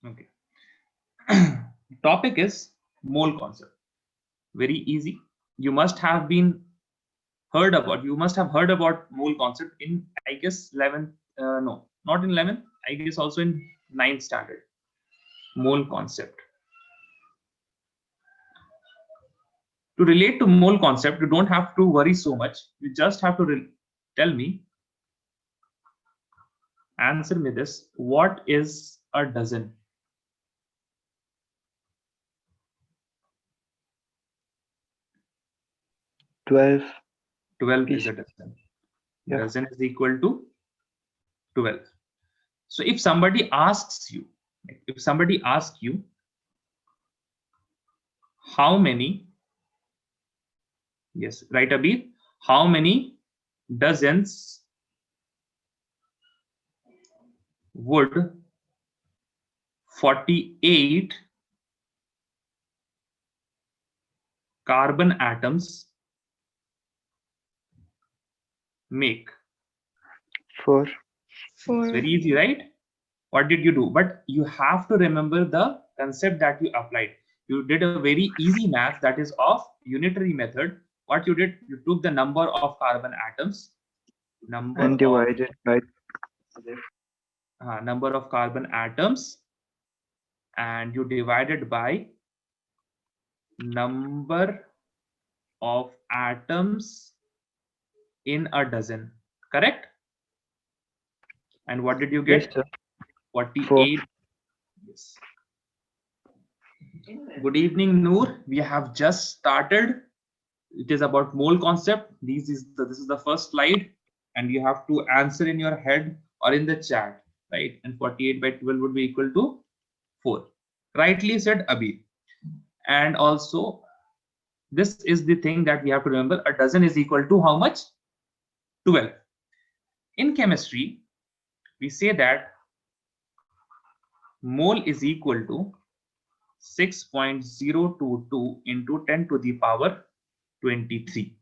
Okay. Topic is mole concept. Very easy. You must have heard about mole concept in, I guess, 11th. No, not in 11th. I guess also in 9th standard. Mole concept. To relate to mole concept, you don't have to worry so much. You just have to tell me, answer me this. What is a dozen? 12 12 is pieces. a dozen. Yeah. Dozen is equal to 12. So if somebody asks you, how many, yes, right, Abhi, how many dozens would 48 carbon atoms make? 4. It's 4. very easy, right? What did you do? But you have to remember the concept that you applied. You did a very easy math, that is of unitary method. What you did, you took the number of carbon atoms, number And of divided by number of carbon atoms, and you divided by number of atoms in a dozen, correct? And what did you yes, get? sir. 4. 48. Yes. Good evening, Noor. We have just started. It is about mole concept. This is the first slide, and you have to answer in your head or in the chat, right? And 48 by 12 would be equal to 4. Rightly said, Abhi. And also, this is the thing that we have to remember. A dozen is equal to how much? 12. In chemistry, we say that mole is equal to 6.022 into 10 to the power 23.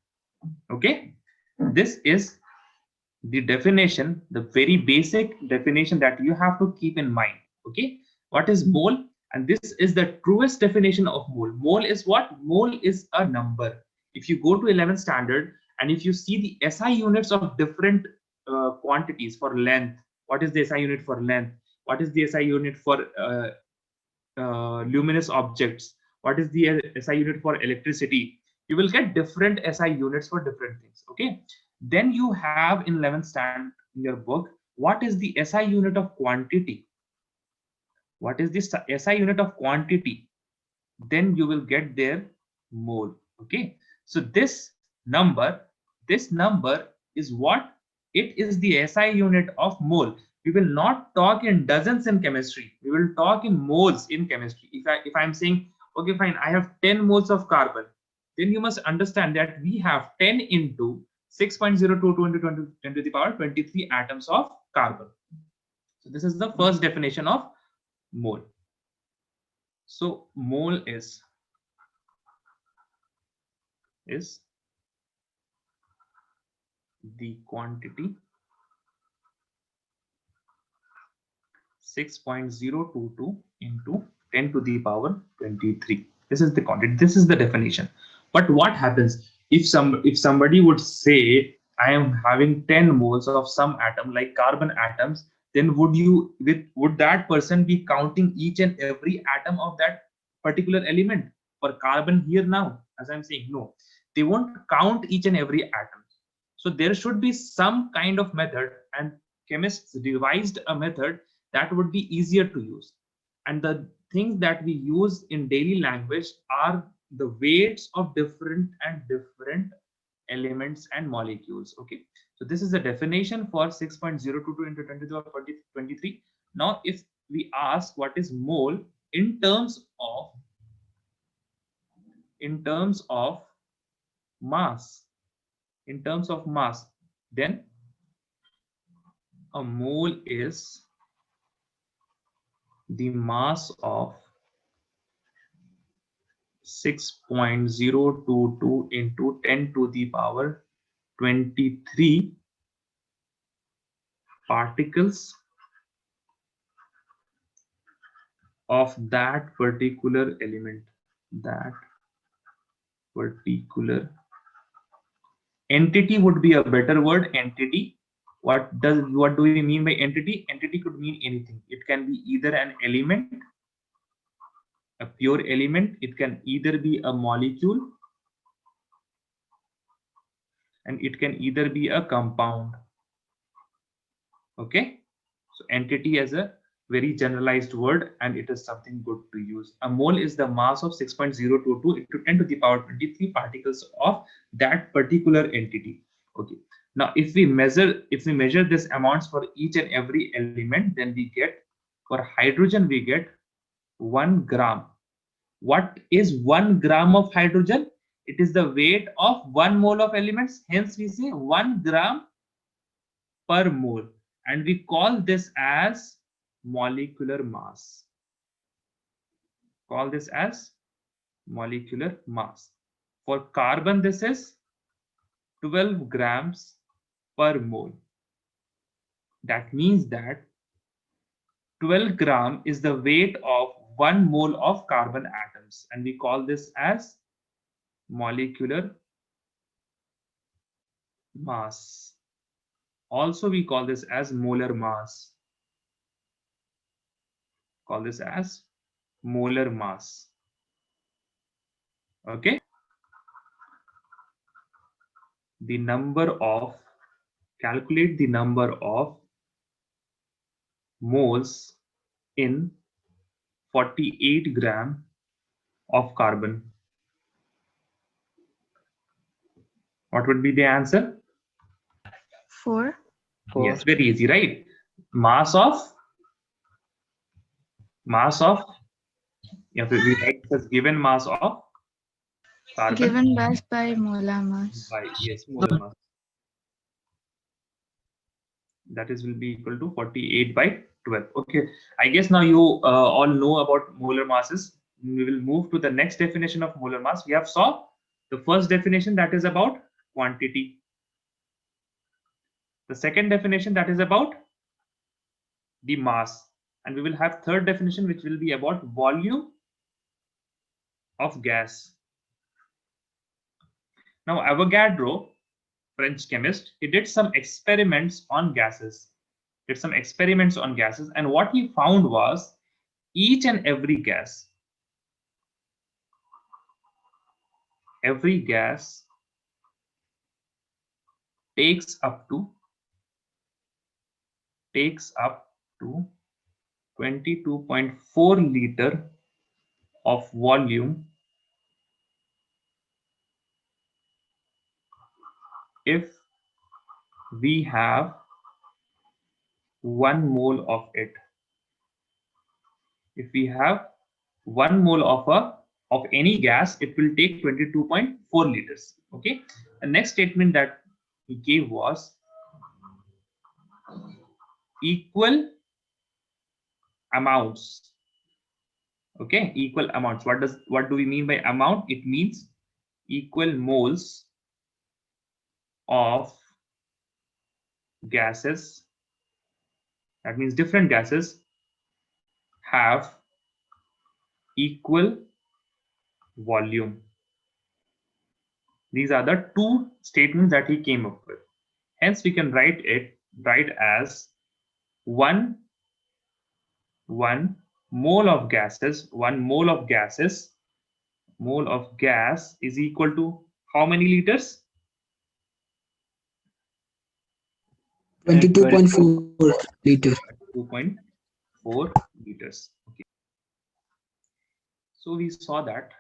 Okay, this is the definition, the very basic definition that you have to keep in mind. Okay, what is mole? And this is the truest definition of mole. Mole is what? Mole is a number. If you go to 11th standard and if you see the SI units of different quantities for length, what is the SI unit for length? What is the SI unit for luminous objects? What is the SI unit for electricity? You will get different SI units for different things. Okay, then you have in 11th stand in your book, what is the SI unit of quantity? What is the SI unit of quantity? Then you will get their mole. Okay, so this number is what? It is the SI unit of mole. We will not talk in dozens in chemistry. We will talk in moles in chemistry. If I'm saying, okay, fine, I have 10 moles of carbon, then you must understand that we have 10 into 6.022 into 10 to the power 23 atoms of carbon. So this is the first definition of mole. So mole is the quantity 6.022 into 10 to the power 23. This is the quantity. This is the definition. But what happens if somebody would say, I am having 10 moles of some atom like carbon atoms, then would that person be counting each and every atom of that particular element for carbon here now? As I'm saying, no, they won't count each and every atom. So there should be some kind of method, and chemists devised a method that would be easier to use. And the things that we use in daily language are the weights of different elements and molecules. Okay, so this is the definition for 6.022 into 10 to the power 23. Now if we ask what is mole in terms of mass, then a mole is the mass of 6.022 into 10 to the power 23 particles of that particular element, that particular entity would be a better word. Entity. What do we mean by entity? Entity could mean anything. It can be either an element, a pure element. It can either be a molecule, and it can either be a compound. Okay, so entity as a very generalized word, and it is something good to use. A mole is the mass of 6.022 into 10 to the power 23 particles of that particular entity. Okay, now if we measure this amounts for each and every element, then we get, for hydrogen we get 1 gram. What is 1 gram of hydrogen? It is the weight of 1 mole of elements. Hence we say 1 gram per mole, and we call this as molecular mass. Call this as molecular mass. For carbon, this is 12 grams per mole. That means that 12 gram is the weight of 1 mole of carbon atoms, and we call this as molecular mass. Also, we call this as molar mass. Call this as molar mass. Okay. The number of, calculate the number of moles in 48 gram of carbon. What would be the answer? 4. Yes, very easy, right? Mass of, yeah, we write as given mass of carbon. Given by molar mass. By, yes, molar mass. That is will be equal to 48 by 12. Okay, I guess now you all know about molar masses. We will move to the next definition of molar mass. We have saw the first definition, that is about quantity. The second definition, that is about the mass, and we will have third definition, which will be about volume of gas. Now Avogadro, French chemist, he did some experiments on gases. And what he found was each and every gas takes up to 22.4 liter of volume if we have 1 mole of it. If we have 1 mole of any gas, it will take 22.4 liters. Okay, the next statement that he gave was equal amounts. Okay, equal amounts. What do we mean by amount? It means equal moles of gases. That means different gases have equal volume. These are the two statements that he came up with. Hence, we can write as 1 mole of gases. 1 mole of gas is equal to how many liters? 22.4 liter. 2.4 liters. Okay. So we saw that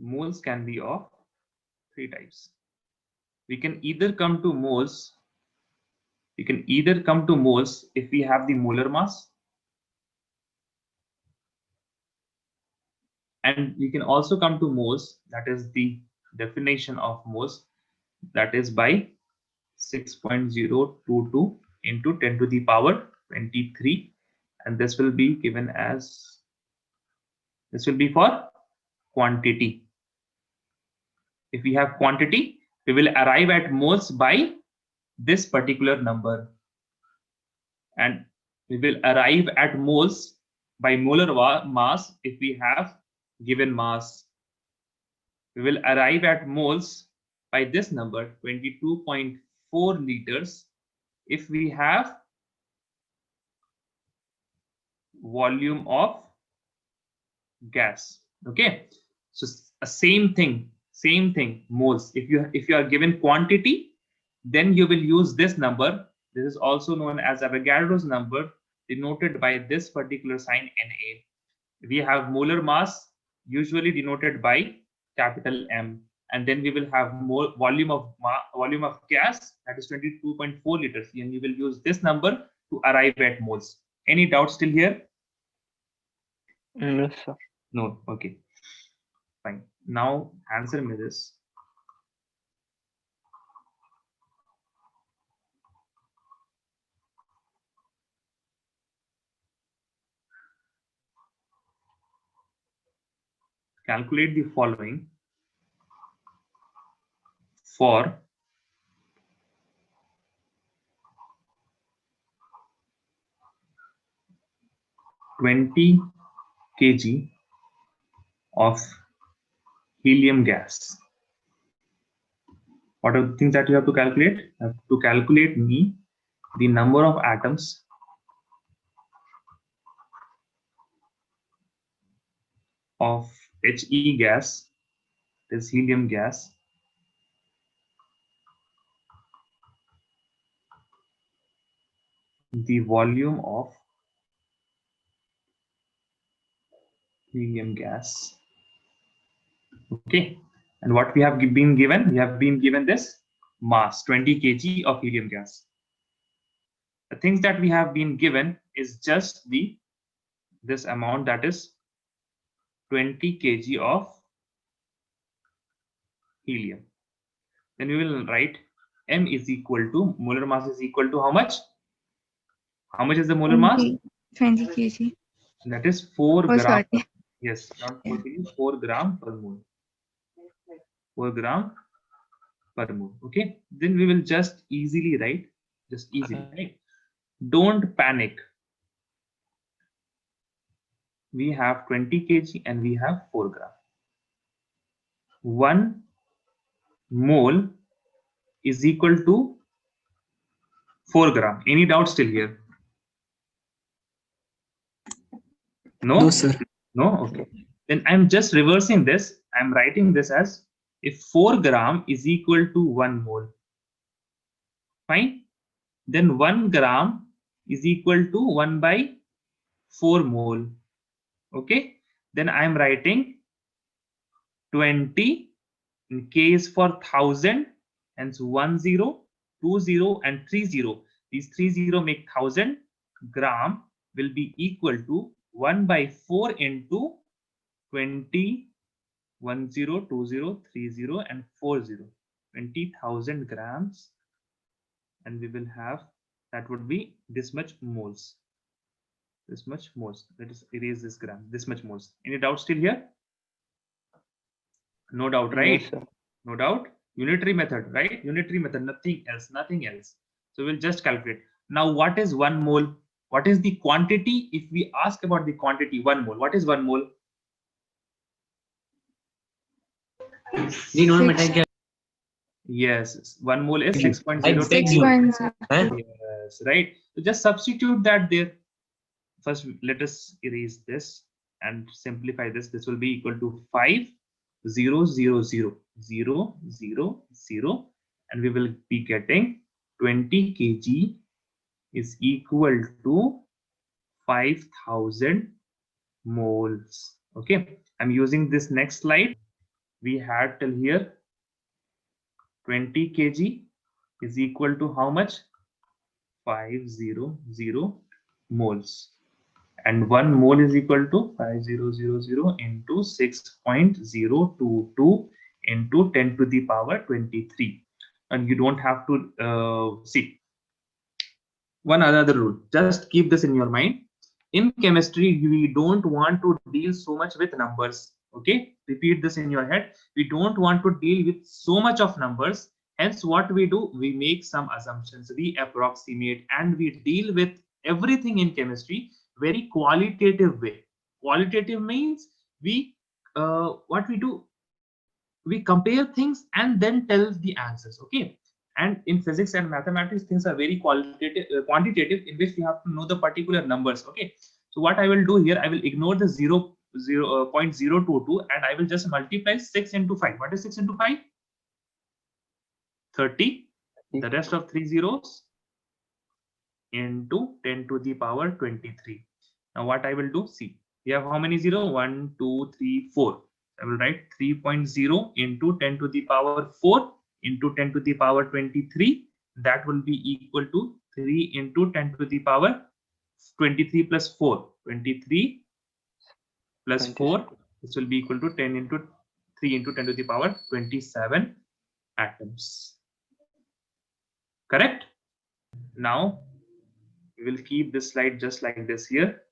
moles can be of 3 types. We can either come to moles. if we have the molar mass, and we can also come to moles, that is the definition of moles, that is by 6.022 into 10 to the power 23, and this will be given as, this will be for quantity. If we have quantity, we will arrive at moles by this particular number, and we will arrive at moles by molar mass if we have given mass. We will arrive at moles by this number 22.4 liters if we have volume of gas. Okay, so a same thing, moles. If you are given quantity, then you will use this number. This is also known as Avogadro's number, denoted by this particular sign Na. We have molar mass, usually denoted by capital M, and then we will have more volume of gas, that is 22.4 liters, and you will use this number to arrive at moles. Any doubts still here? Yes, sir. No. Okay, fine. Now answer me this. Calculate the following for 20 kg of helium gas. What are the things that you have to calculate? You have to calculate me the number of atoms of He gas, this helium gas, the volume of helium gas. Okay, and what we have been given? We have been given this mass, 20 kg of helium gas. The things that we have been given is just this amount, that is 20 kg of helium. Then we will write M is equal to, molar mass is equal to how much? How much is the molar mass? 20 kg. That is 4 gram. Sorry. Yes, not 4 kg, 4 gram per mole. 4 gram per mole. Okay, then we will just easily write, right? Don't panic. We have 20 kg and we have 4 gram. 1 mole is equal to 4 gram. Any doubt still here? No? No, sir. No? Okay. Then I'm just reversing this. I'm writing this as if 4 gram is equal to 1 mole. Fine. Then 1 gram is equal to 1 by 4 mole. Okay. Then I'm writing 20, in K is for 1000, and so 10, 20, and 30. These 30 make 1000 gram will be equal to 1 by 4 into 20, 10, 20, 30, and 40. 20,000 grams, and we will have, that would be this much moles. This much moles. Let us erase this gram. This much moles. Any doubt still here? No doubt, right? Yes, sir. No doubt. Unitary method, right? Unitary method, nothing else, nothing else. So we'll just calculate. Now, what is 1 mole? What is the quantity? If we ask about the quantity, 1 mole, what is 1 mole? Yes, 1 mole is 6.02. 6.0. Yes, right. So just substitute that there. First, let us erase this and simplify this. This will be equal to 5, 0, 0, 0, 0, 0, 0, and we will be getting 20 kg is equal to 5,000 moles. Okay, I'm using this next slide. We had till here 20 kg is equal to how much? 500 moles. And 1 mole is equal to 5000 into 6.022 into 10 to the power 23. And you don't have to see. One other rule, just keep this in your mind. In chemistry, we don't want to deal so much with numbers. Okay, repeat this in your head. We don't want to deal with so much of numbers. Hence, what we do, we make some assumptions, we approximate, and we deal with everything in chemistry very qualitative way. Qualitative means we what we do, we compare things and then tell the answers. Okay, and in physics and mathematics things are very qualitative, quantitative, in which we have to know the particular numbers. Okay, so what I will do here, I will ignore the 0.022 and I will just multiply 6 into 5. What is 6 into 5? 30. The rest of 3 zeros into 10 to the power 23. Now what I will do, see, we have how many 0? 1, 2, 3, 4. I will write 3.0 into 10 to the power 4 into 10 to the power 23. That will be equal to 3 into 10 to the power 23 plus 4. 23 plus 4. This will be equal to 10 into 3 into 10 to the power 27 atoms. Correct? Now we will keep this slide just like this here.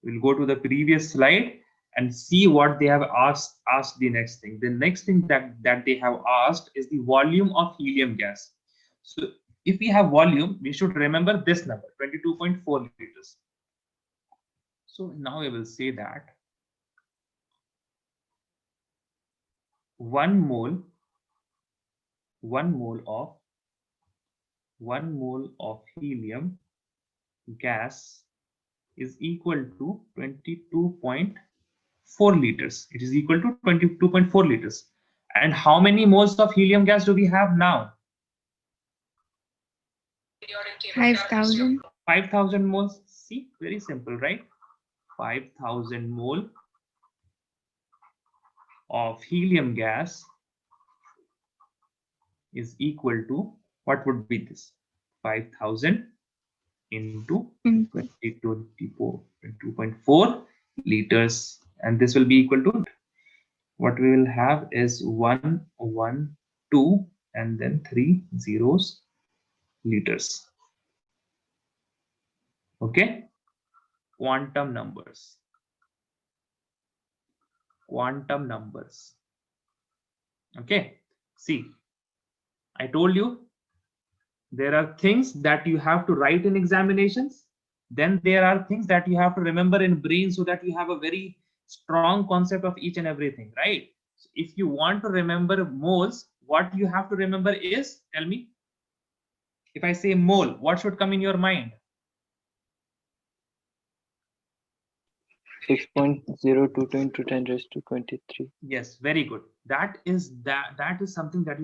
We'll go to the previous slide and see what they have asked the next thing. The next thing that they have asked is the volume of helium gas. So if we have volume, we should remember this number, 22.4 liters. So now I will say that 1 mole of helium gas is equal to 22.4 liters. It is equal to 22.4 liters. And how many moles of helium gas do we have now? 5,000. 5,000 moles. See, very simple, right? 5,000 mole of helium gas is equal to, what would be this? 5,000 into 22.4 liters, and this will be equal to, what we will have is 1, 1, 2, and then 3 zeros liters. Okay, quantum numbers. Okay, see, I told you there are things that you have to write in examinations, then there are things that you have to remember in brain, so that you have a very strong concept of each and everything, right? So if you want to remember moles, what you have to remember is, tell me, if I say mole, what should come in your mind? 6.022 into 10 raised to 23. Yes, very good. That is something that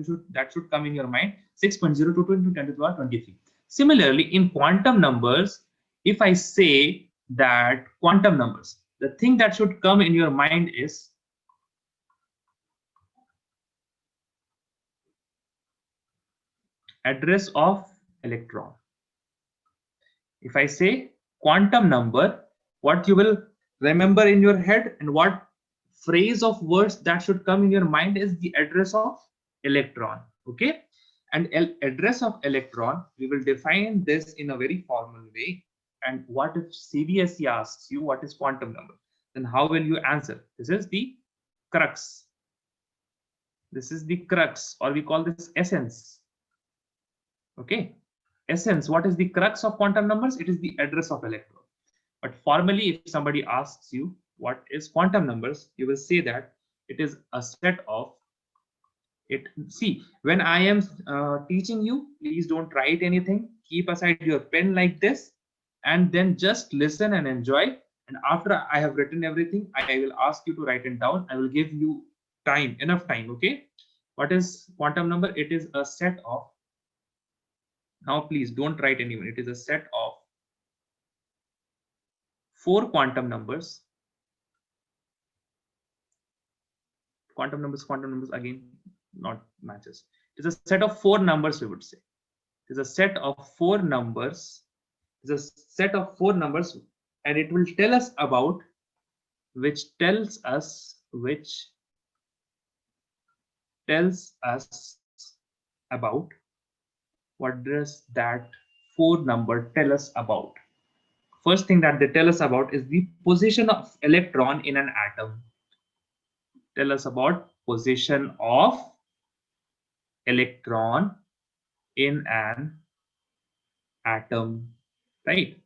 should come in your mind. 6.022 into 10 to the power 23. Similarly, in quantum numbers, if I say that quantum numbers, the thing that should come in your mind is address of electron. If I say quantum number, what you will remember in your head and what phrase of words that should come in your mind is the address of electron. Okay, and address of electron, we will define this in a very formal way. And what if CBSE asks you what is quantum number, then how will you answer? This is the crux. This is the crux, or we call this essence. Okay, essence. What is the crux of quantum numbers? It is the address of electron. But formally, if somebody asks you what is quantum numbers, you will say that it is a set of it. See, when I am teaching you, please don't write anything. Keep aside your pen like this, and then just listen and enjoy. And after I have written everything, I will ask you to write it down. I will give you time, enough time. Okay. What is quantum number? It is a set of, now please don't write anyone. It is a set of 4 quantum numbers. Quantum numbers again, not matches. It is a set of 4 numbers, we would say. It is a set of 4 numbers. It is a set of 4 numbers, and it will tell us about, which tells us about, what does that 4 number tell us about? First thing that they tell us about is the position of electron in an atom. Tell us about position of electron in an atom, right?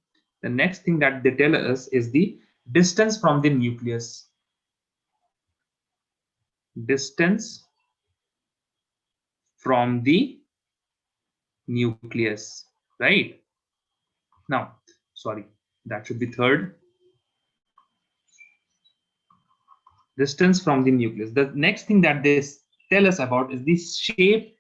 The next thing that they tell us is the distance from the nucleus. Distance from the nucleus, right? Now, sorry, that should be third. Distance from the nucleus. The next thing that they tell us about is the shape,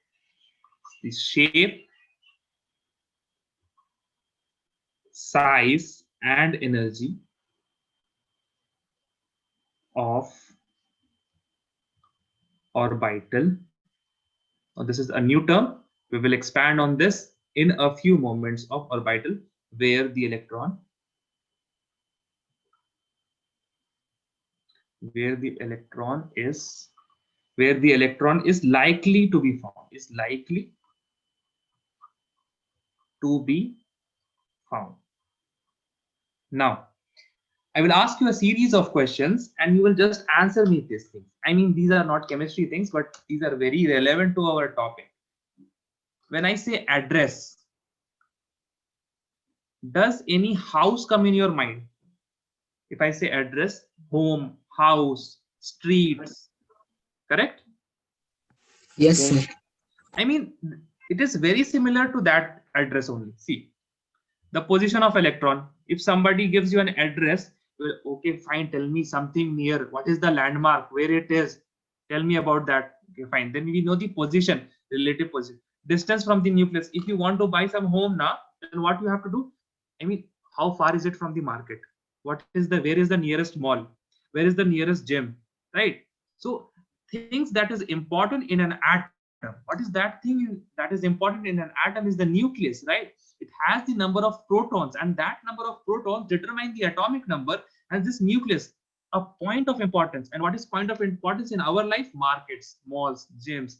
size, and energy of orbital. Now, this is a new term. We will expand on this in a few moments of orbital, where the electron is likely to be found. Now, I will ask you a series of questions and you will just answer me these things. I mean, these are not chemistry things, but these are very relevant to our topic. When I say address, does any house come in your mind? If I say address, home, house, streets, correct? Yes, sir. I mean, it is very similar to that address only. See, the position of electron. If somebody gives you an address, well, okay, fine, tell me something near. What is the landmark? Where it is? Tell me about that. Okay, fine. Then we know the position, relative position. Distance from the nucleus. If you want to buy some home now, then what you have to do? I mean, how far is it from the market? Where is the nearest mall? Where is the nearest gym? Right? So things that is important in an atom. What is that thing that is important in an atom is the nucleus, right? It has the number of protons, and that number of protons determine the atomic number, and this nucleus a point of importance. And what is point of importance in our life? Markets, malls, gyms,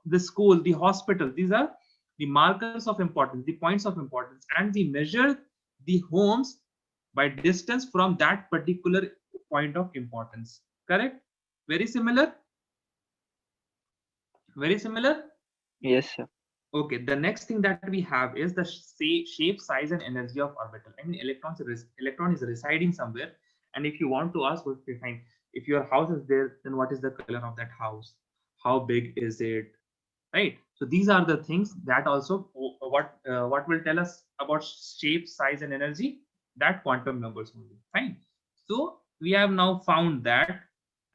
the school, the hospital. These are the markers of importance, the points of importance, and we measure the homes by distance from that particular point of importance. Correct? Very similar. Very similar. Yes, sir. Okay, the next thing that we have is the shape, size, and energy of orbital. I mean, electron is residing somewhere, and if you want to ask, okay, fine, if your house is there, then what is the color of that house? How big is it? Right. So these are the things that also what will tell us about shape, size, and energy. That quantum numbers only. Fine. So we have now found that.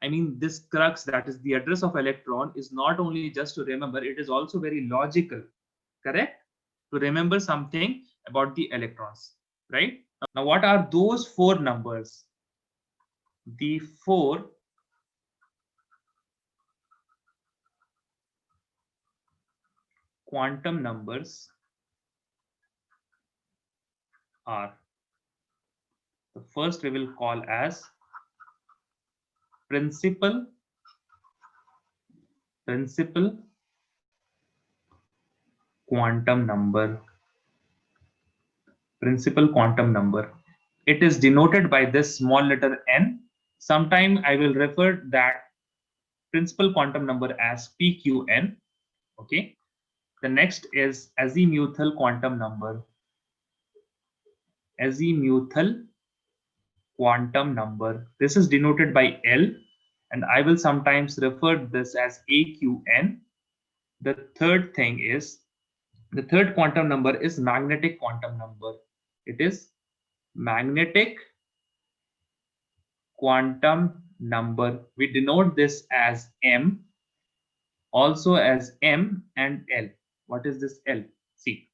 I mean, this crux, that is the address of electron, is not only just to remember, it is also very logical, correct? To remember something about the electrons, right? Now, what are those four numbers? The four quantum numbers are, the first we will call as principal quantum number. Principal quantum number. It is denoted by this small letter n. Sometime I will refer that principal quantum number as PQN. Okay. The next is azimuthal quantum number. Azimuthal quantum number. This is denoted by L, and I will sometimes refer this as AQN. The third quantum number is magnetic quantum number. It is magnetic quantum number. We denote this as M, also as M and L. What is this L? See,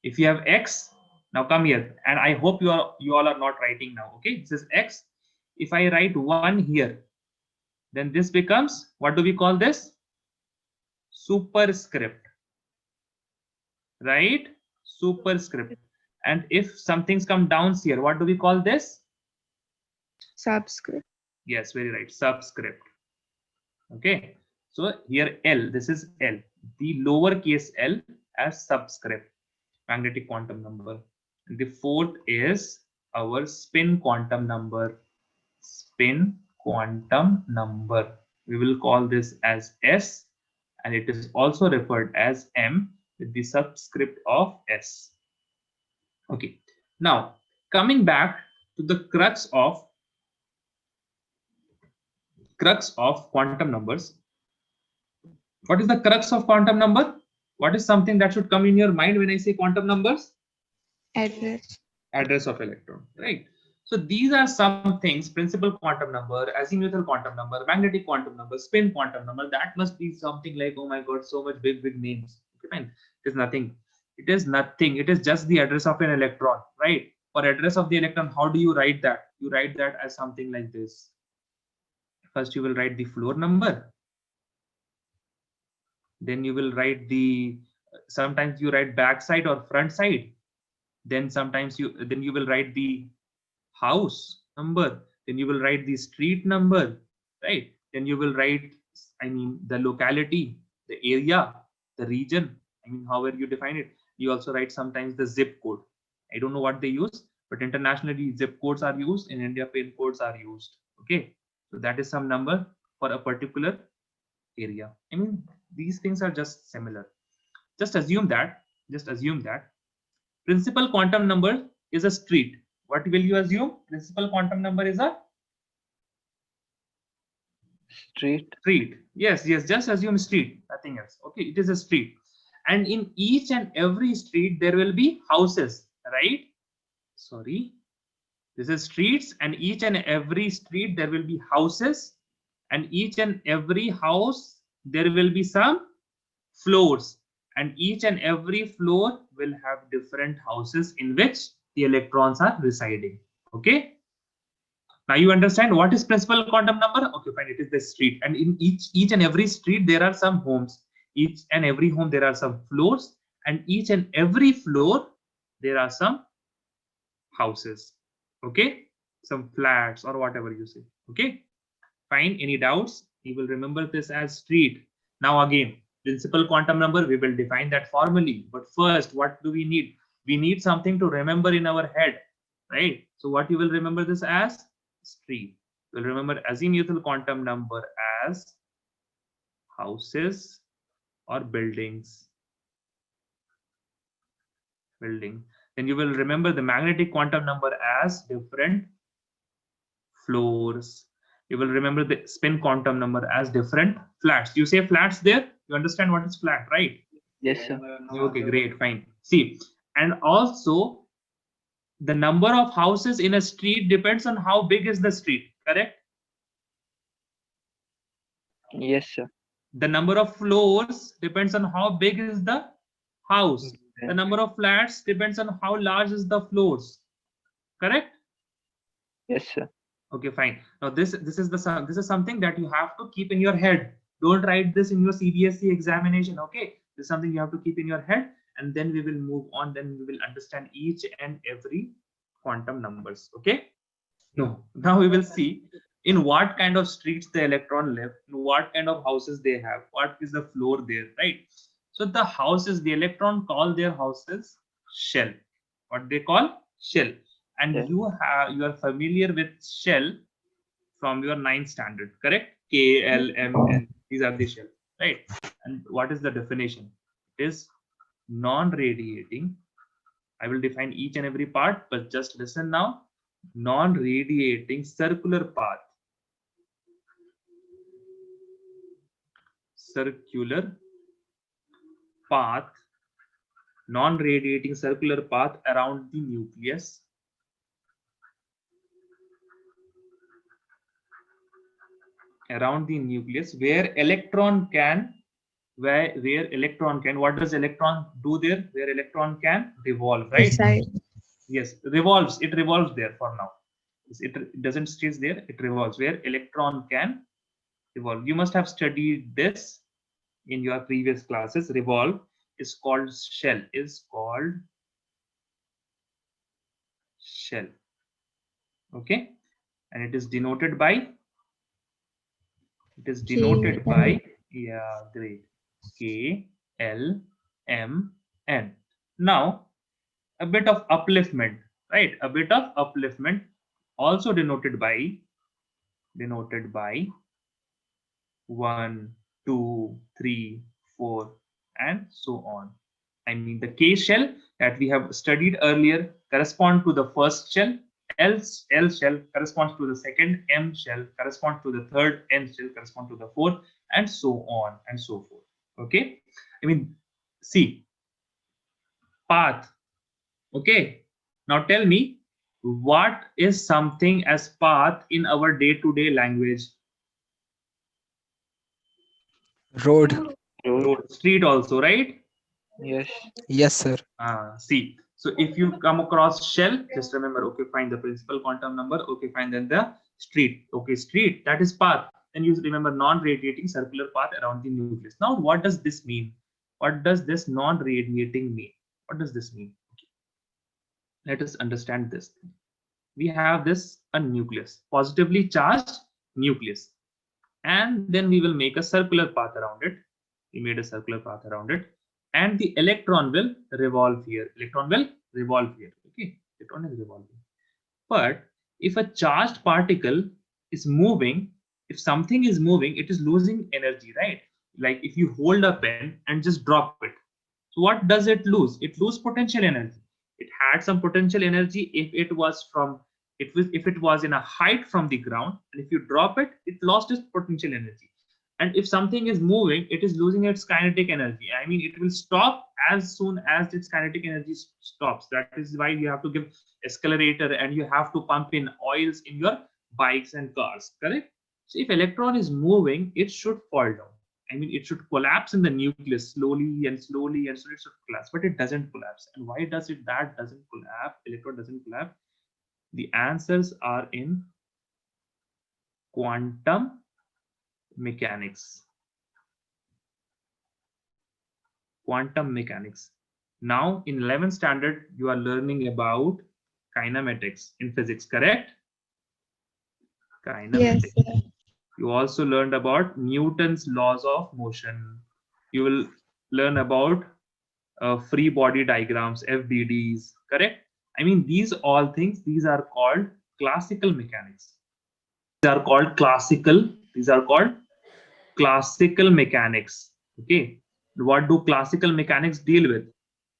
if you have X, now come here, and I hope you all are not writing now. Okay, this is X. If I write 1 here, then this becomes, what do we call this? Superscript, right? Superscript. And if something's come down here, what do we call this? Subscript. Yes, very right. Subscript. Okay. So here L, this is L. The lowercase l as subscript, magnetic quantum number. And the fourth is our spin quantum number. Spin quantum number. We will call this as S, and it is also referred as M with the subscript of S. Okay. Now, coming back to the crux of quantum numbers. What is the crux of quantum number? What is something that should come in your mind when I say quantum numbers? Address. Address of electron, right? So these are some things: principal quantum number, azimuthal quantum number, magnetic quantum number, spin quantum number. That must be something like, oh my god, so much big names. Okay, fine. It is nothing. It is nothing. It is just the address of an electron, right? For address of the electron, how do you write that? You write that as something like this. First, you will write the floor number. Then you will write the, sometimes you write back side or front side. Then sometimes you will write the house number. Then you will write the street number, right? Then you will write, I mean, the locality, the area, the region, I mean, however you define it. You also write sometimes the zip code. I don't know what they use, but internationally zip codes are used. In India, pin codes are used. Okay, so that is some number for a particular area. I mean, these things are just similar. Just assume that principal quantum number is a street. What will you assume? Principal quantum number is a Street. Yes, just assume street, nothing else. Okay, it is a street. And in each and every street, there will be houses, right? Sorry. This is streets, and each and every street, there will be houses. And each and every house, there will be some floors. And each and every floor will have different houses in which the electrons are residing. Okay. Now you understand what is principal quantum number? Okay, fine. It is the street, and in each and every street there are some homes. Each and every home there are some floors, and each and every floor there are some houses. Okay, some flats or whatever you say. Okay, fine. Any doubts? You will remember this as street. Now again, principal quantum number, we will define that formally. But first, what do we need? We need something to remember in our head, right? So what you will remember this as? Street. We'll remember azimuthal quantum number as houses or buildings. Then you will remember the magnetic quantum number as different floors. You will remember the spin quantum number as different flats. You say flats there, you understand what is flat, right? Yes, sir. Okay, great, fine. See, and also the number of houses in a street depends on how big is the street, correct? Yes, sir. The number of floors depends on how big is the house. The number of flats depends on how large is the floors, correct? Yes, sir. Okay, fine. Now this is something that you have to keep in your head. Don't write this in your CBSE examination. Okay, this is something you have to keep in your head, and then we will move on. Then we will understand each and every quantum numbers. Okay. No. Now we will see in what kind of streets the electron live, in what kind of houses they have, what is the floor there, right? So the houses, the electron call their houses shell. What they call? Shell. And Yeah. you are familiar with shell from your 9th standard, correct? K, L, M, N. These are the shell, right? And what is the definition? It is non-radiating. I will define each and every part, but just listen now. Non-radiating circular path. Non-radiating circular path around the nucleus. Where electron can, what does electron do there? Where electron can revolve, right? Reside. Yes, revolves. It revolves there for now. It doesn't stay there. It revolves where electron can revolve. You must have studied this in your previous classes. Revolve is called shell. Okay, and it is denoted by. Yeah, great. K, L, M, N. Now, a bit of upliftment, right? A bit of upliftment, also denoted by 1, 2, 3, 4, and so on. I mean, the K shell that we have studied earlier correspond to the first shell, L shell corresponds to the second, M shell corresponds to the third, N shell corresponds to the fourth, and so on and so forth. Okay, I mean, see, path. Okay, now tell me, what is something as path in our day-to-day language? Road. Road. Road, street also, right? Yes. Yes, sir. See, so if you come across shell, just remember, okay, find the principal quantum number, okay, fine, then the street, okay, street, that is path. Then you remember non-radiating circular path around the nucleus. Now, what does this mean? What does this non-radiating mean? What does this mean? Okay. Let us understand this. We have this a nucleus, positively charged nucleus, and then we will make a circular path around it. We made a circular path around it, and the electron will revolve here. Electron will revolve here. Okay, electron is revolving. But if a charged particle is moving, if something is moving, it is losing energy, right? Like if you hold a pen and just drop it. So what does it lose? It loses potential energy. It had some potential energy if it was from if it was in a height from the ground, and if you drop it, it lost its potential energy. And if something is moving, it is losing its kinetic energy. I mean, it will stop as soon as its kinetic energy stops. That is why you have to give accelerator and you have to pump in oils in your bikes and cars, correct? So if electron is moving, it should fall down. I mean, it should collapse in the nucleus slowly and slowly and slowly it should collapse, but it doesn't collapse. And why does it that doesn't collapse? Electron doesn't collapse. The answers are in quantum mechanics. Quantum mechanics. Now, in 11th standard, you are learning about kinematics in physics, correct? Kinematics. Yes, sir. You also learned about Newton's laws of motion. You will learn about free body diagrams, FBDs, correct? I mean, these all things, these are called classical mechanics. These are called classical mechanics. Okay. What do classical mechanics deal with?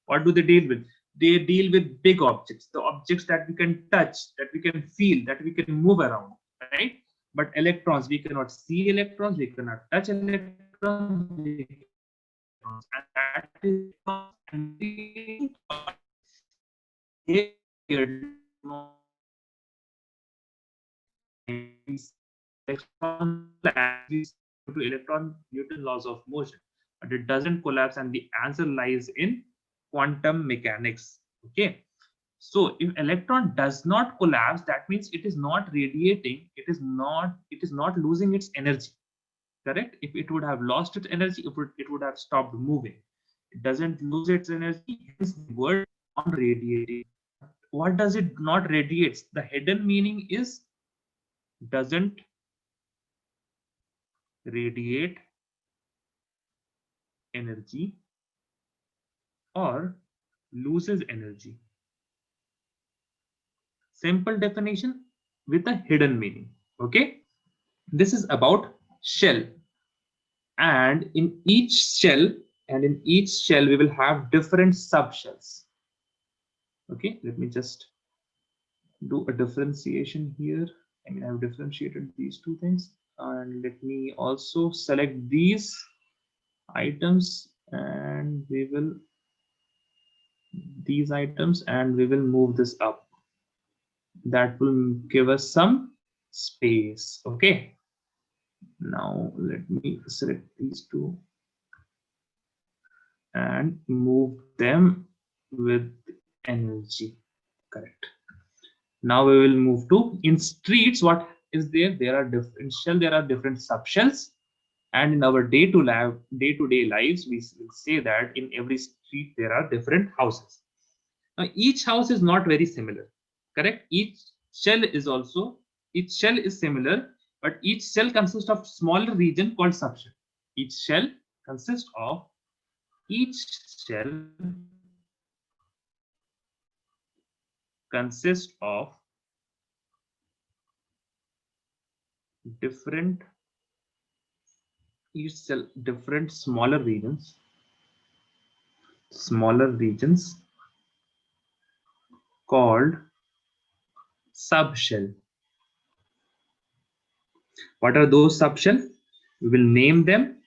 What do they deal with? They deal with big objects, the objects that we can touch, that we can feel, that we can move around, right? But electrons, we cannot see electrons, we cannot touch electrons, and that is to electron Newton laws of motion, but it doesn't collapse, and the answer lies in quantum mechanics. Okay, so if electron does not collapse, that means it is not radiating, it is not losing its energy, correct? If it would have lost its energy, it would have stopped moving. It doesn't lose its energy, hence the word non radiating. What does it not radiates? The hidden meaning is doesn't radiate energy or loses energy. Simple definition with a hidden meaning. Okay, this is about shell, and in each shell we will have different subshells. Okay, let me just do a differentiation here. I mean, I've differentiated these two things, and let me also select these items, and we will these items, and we will move this up. That will give us some space. Okay, now let me select these two and move them with energy, correct? Now we will move to in streets. What is there? There are different shell, there are different subshells, and in our day-to-day lives, we will say that in every street there are different houses. Now each house is not very similar, correct? Each shell is similar, but each shell consists of smaller region called subshell. Each shell consists of different different smaller regions called subshell. What are those subshell? We will name them.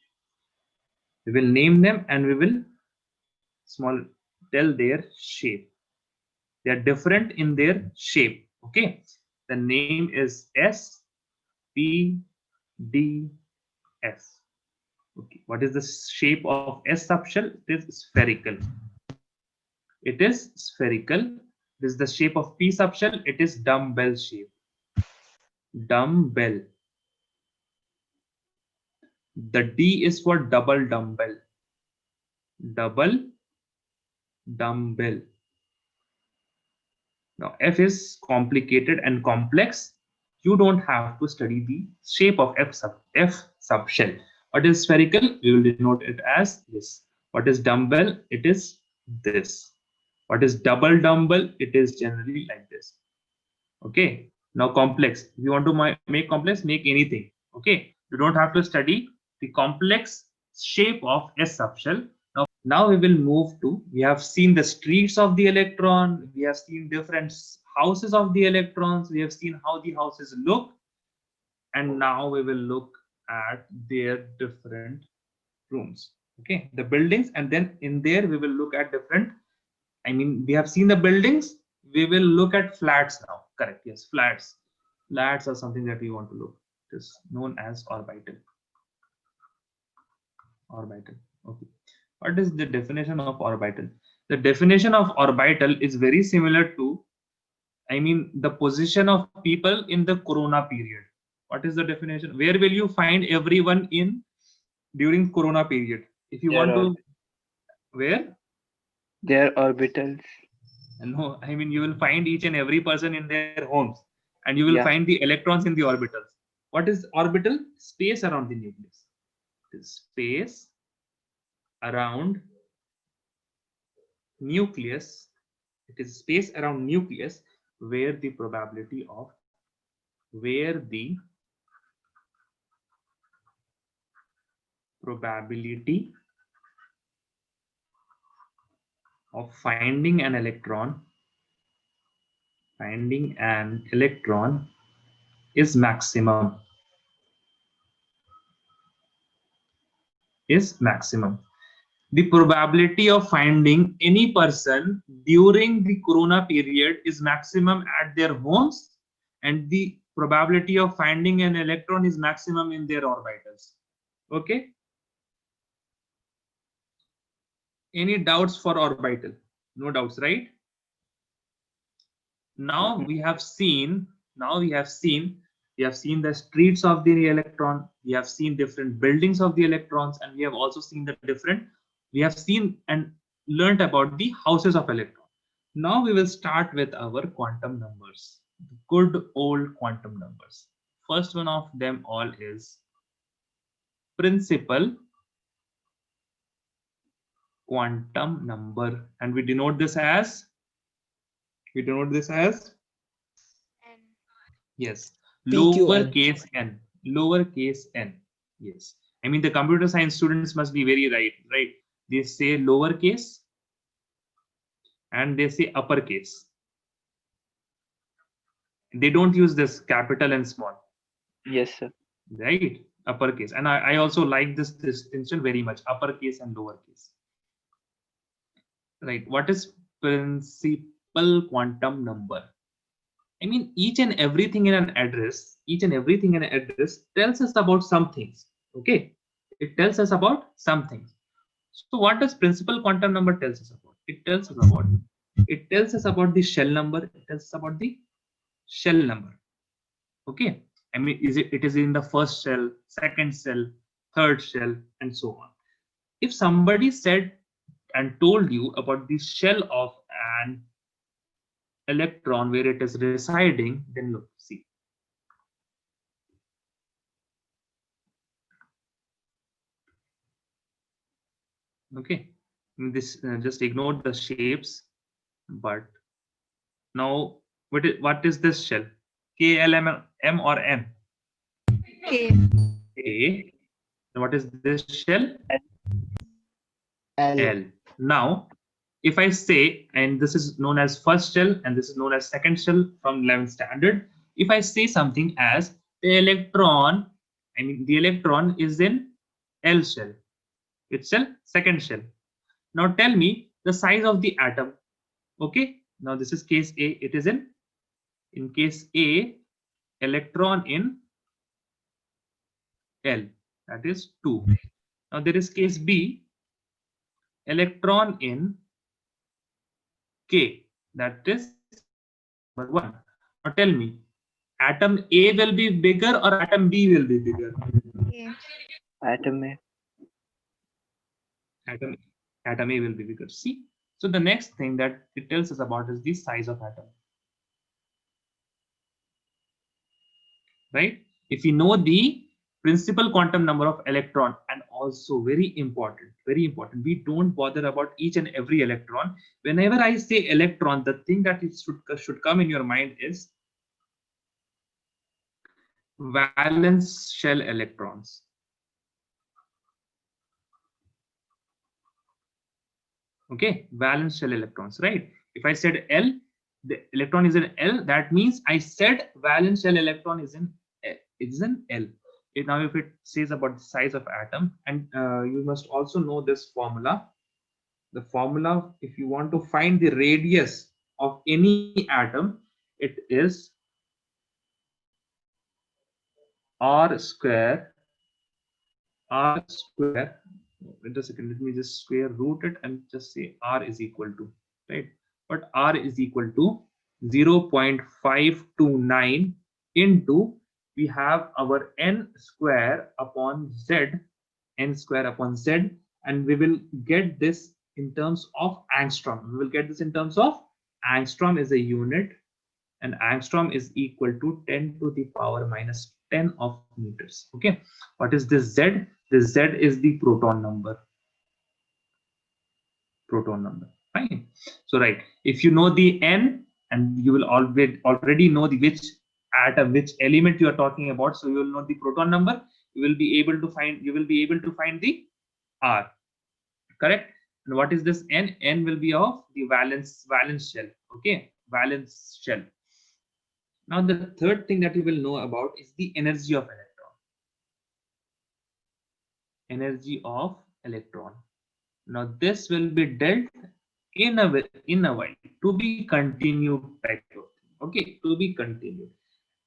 We will name them and we will tell their shape. They are different in their shape. Okay. The name is S, P, D, S. Okay. What is the shape of S subshell? It is spherical. It is spherical. This is the shape of P subshell. It is dumbbell shape. Dumbbell. The D is for double dumbbell. Double dumbbell. Now F is complicated and complex. You don't have to study the shape of F subshell. What is spherical? We will denote it as this. What is dumbbell? It is this. What is double dumbbell? It is generally like this. Okay. Now complex. If you want to make complex, make anything. Okay. You don't have to study the complex shape of S subshell. Now we will move to, we have seen the streets of the electron, we have seen different houses of the electrons, we have seen how the houses look, and now we will look at their different rooms. Okay, the buildings, and then in there we will look at different, we have seen the buildings, we will look at flats now. Correct, yes, flats. Flats are something that we want to look. It is known as orbital. Orbital. Okay. What is the definition of orbital? The definition of orbital is very similar to, the position of people in the corona period. What is the definition? Where will you find everyone during corona period? If you want to, where? Their orbitals. No, you will find each and every person in their homes, and you will Yeah. find the electrons in the orbitals. What is orbital? Space around the nucleus. It is space around nucleus. It is space around nucleus where the probability of finding an electron is maximum. The probability of finding any person during the corona period is maximum at their homes, and the probability of finding an electron is maximum in their orbitals. Okay. Any doubts for orbital? No doubts, right? Now we have seen the streets of the electron, we have seen different buildings of the electrons, and we have also seen we have seen and learned about the houses of electron. Now we will start with our quantum numbers, good old quantum numbers. First one of them all is principal quantum number, and we denote this as yes, lowercase n. Yes, the computer science students must be very right. They say lowercase and they say uppercase. They don't use this capital and small. Yes, sir. Right, uppercase. And I also like this distinction very much, uppercase and lowercase. Right, what is principal quantum number? Each and everything in an address tells us about some things. Okay, it tells us about some things. So what does principal quantum number tells us about? It tells us about the shell number. It tells us about the shell number. Okay, it is in the first shell, second shell, third shell, and so on. If somebody said and told you about the shell of an electron where it is residing, then look, see. Okay, this just ignore the shapes, but now what is this shell? K, L, M or N? K. A. What is this shell? L. L. Now if I say, and this is known as first shell and this is known as second shell from 11th standard, if I say something as the electron, I mean the electron is in L shell, it's shell, second shell. Now tell me the size of the atom. Okay, now this is case A, it is in case A, electron in L, that is 2. Now there is case B, electron in K, that is number 1. Now tell me, atom A will be bigger or atom B will be bigger? A. Atom A. Atom A will be bigger. See, so the next thing that it tells us about is the size of atom. Right? If you know the principal quantum number of electron, and also very important, we don't bother about each and every electron. Whenever I say electron, the thing that it should come in your mind is valence shell electrons. Okay, valence shell electrons, right? If I said L, the electron is in L, that means I said valence shell electron is in L. Now if it says about the size of atom, and you must also know this formula. The formula, if you want to find the radius of any atom, it is R square. Wait a second, let me just square root it and just say R is equal to, right? But R is equal to 0.529 into, we have our n square upon z, and we will get this in terms of angstrom. We will get this in terms of angstrom is a unit, and angstrom is equal to 10 to the power minus 10 of meters. Okay, what is this Z? This Z is the proton number. Fine. So right, if you know the N, and you will already know the which atom, which element you are talking about, so you will know the proton number. You will be able to find the R. Correct. And what is this N? N will be of the valence shell. Okay, valence shell. Now the third thing that you will know about is the energy of electron. Now this will be dealt in a while, to be continued type of thing. Okay, to be continued.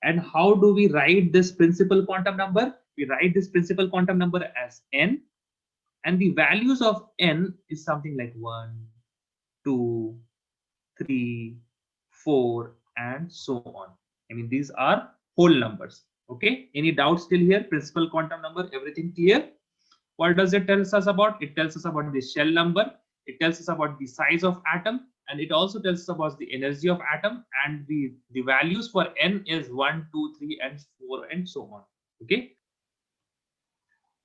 And how do we write this principal quantum number? We write this principal quantum number as N, and the values of N is something like 1, 2, 3, 4, and so on. I mean, these are whole numbers. Okay, any doubts still here? Principal quantum number, everything clear? What does it tell us about? It tells us about the shell number, it tells us about the size of atom, and it also tells us about the energy of atom, and the values for N is 1, 2, 3, and 4, and so on. Okay,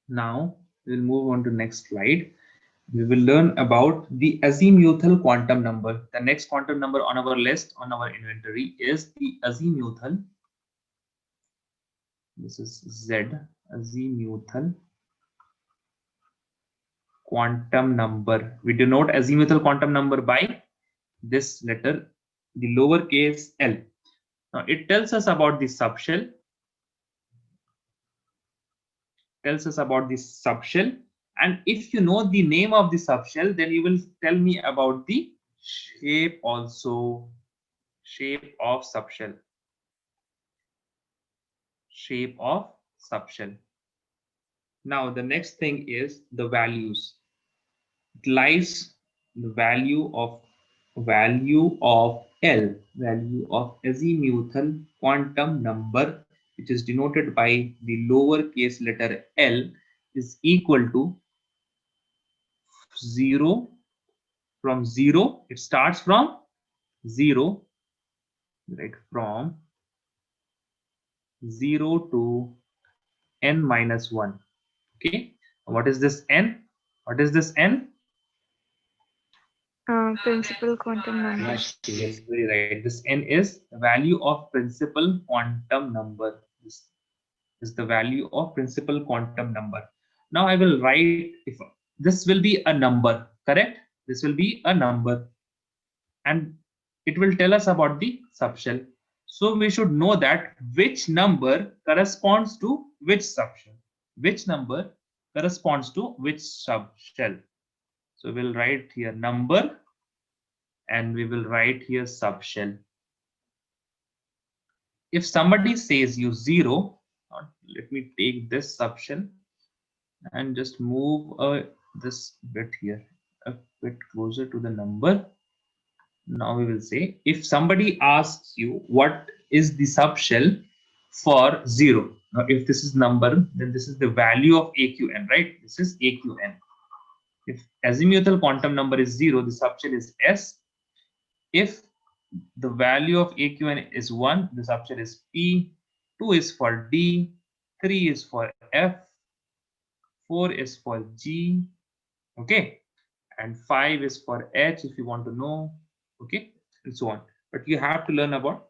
now we'll move on to next slide. We will learn about the azimuthal quantum number. The next quantum number on our list, on our inventory, is the azimuthal. This is Z, azimuthal quantum number. We denote azimuthal quantum number by this letter, the lowercase l. Now it tells us about the subshell. And if you know the name of the subshell, then you will tell me about the shape also. Shape of subshell. Now the next thing is the values. It lies the value of L, value of azimuthal quantum number, which is denoted by the lowercase letter l, is equal to 0. From 0, it starts from 0, right? From 0 to n minus 1. Okay, what is this n? Principal quantum number. Yes, very right. This n is the value of principal quantum number. This is the value of principal quantum number. Now I will write, if this will be a number, correct? This will be a number, and it will tell us about the subshell. So we should know that which number corresponds to which subshell. Which number corresponds to which subshell. So we'll write here number and we will write here subshell. If somebody says you 0, let me take this subshell and just move this bit here a bit closer to the number. Now we will say if somebody asks you what is the subshell for 0. Now if this is number, then this is the value of AQN, right? This is AQN. If azimuthal quantum number is 0, the subshell is S. If the value of AQN is 1, the subshell is P. 2 is for D. 3 is for F. 4 is for G. Okay. And 5 is for H if you want to know. Okay. And so on. But you have to learn about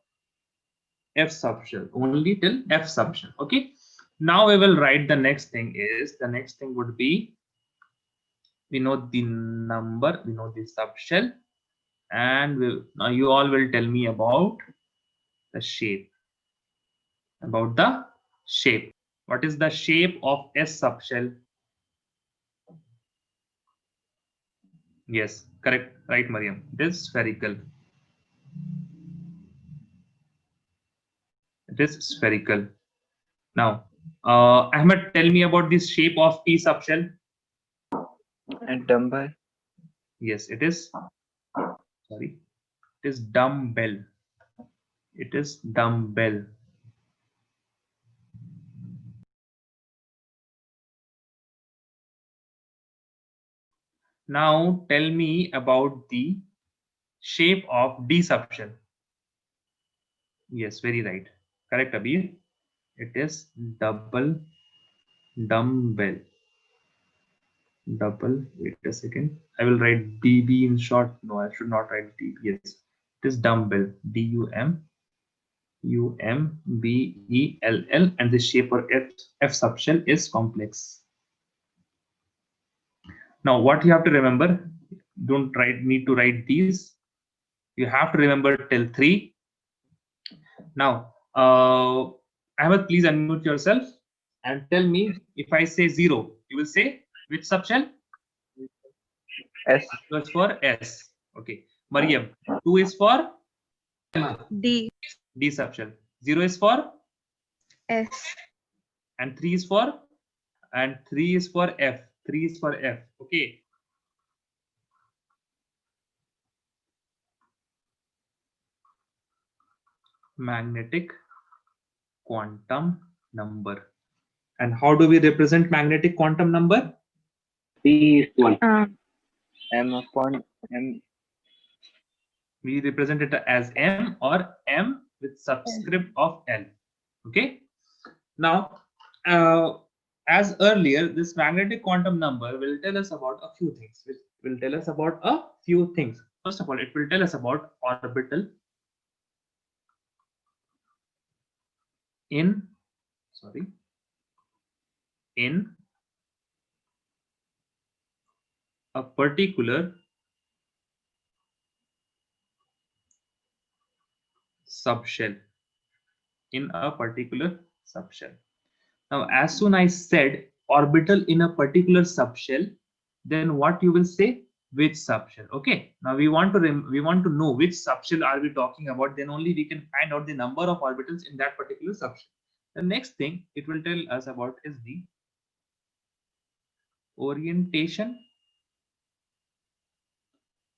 F subshell only till F subshell. Okay. Now we will write the next thing is, the next thing would be, we know the number, we know the subshell, and now you all will tell me about the shape. About the shape. What is the shape of S subshell? Yes, correct. Right, Mariam. It is spherical. It is spherical. Now, Ahmed, tell me about this shape of P subshell. And dumbbell. Yes, it is. Sorry, it is dumbbell. It is dumbbell. Now tell me about the shape of D subshell. Yes, very right. Correct, Abir. It is double dumbbell. Double. Wait a second. I will write DB in short. No, I should not write DB. Yes, it is dumbbell. DUMBELL, and the shape for F subshell is complex. Now, what you have to remember, don't need to write these. You have to remember till 3. Now, Ahmed, please unmute yourself and tell me if I say 0, you will say which subshell? S. 2 is for S. Okay. Mariam, 2 is for D. D subshell. 0 is for S. and 3 is for F. 3 is for F. Okay. Magnetic quantum number. And how do we represent magnetic quantum number? P is 1. Um, M upon M. We represent it as M or M with subscript of L. Okay. Now, as earlier, this magnetic quantum number will tell us about a few things. First of all, it will tell us about orbital in a particular subshell. Now, as soon as I said orbital in a particular subshell, then what you will say? Which subshell? Okay. Now we want to know which subshell are we talking about. Then only we can find out the number of orbitals in that particular subshell. The next thing it will tell us about is the orientation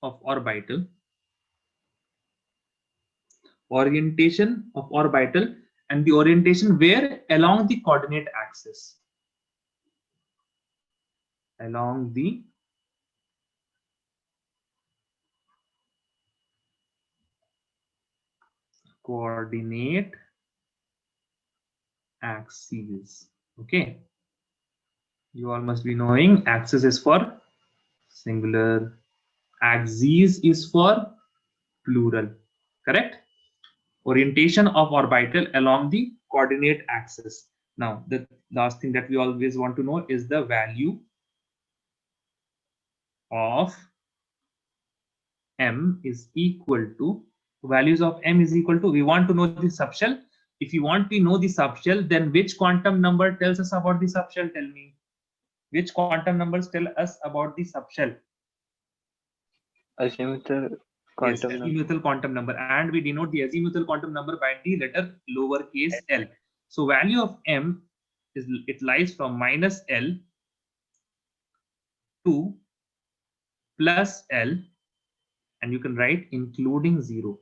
of orbital. And the orientation where? Along the coordinate axis. Along the coordinate axes. Okay. You all must be knowing axis is for singular, axes is for plural. Correct? Orientation of orbital along the coordinate axis. Now, the last thing that we always want to know is the value of m is equal to, values of m is equal to, we want to know the subshell. If you want to know the subshell, then which quantum number tells us about the subshell? Tell me. Which quantum numbers tell us about the subshell? azimuthal Yes, quantum number. azimuthal quantum number, and we denote the azimuthal quantum number by the letter lowercase l. So value of m is, it lies from minus l to plus l, and you can write including 0.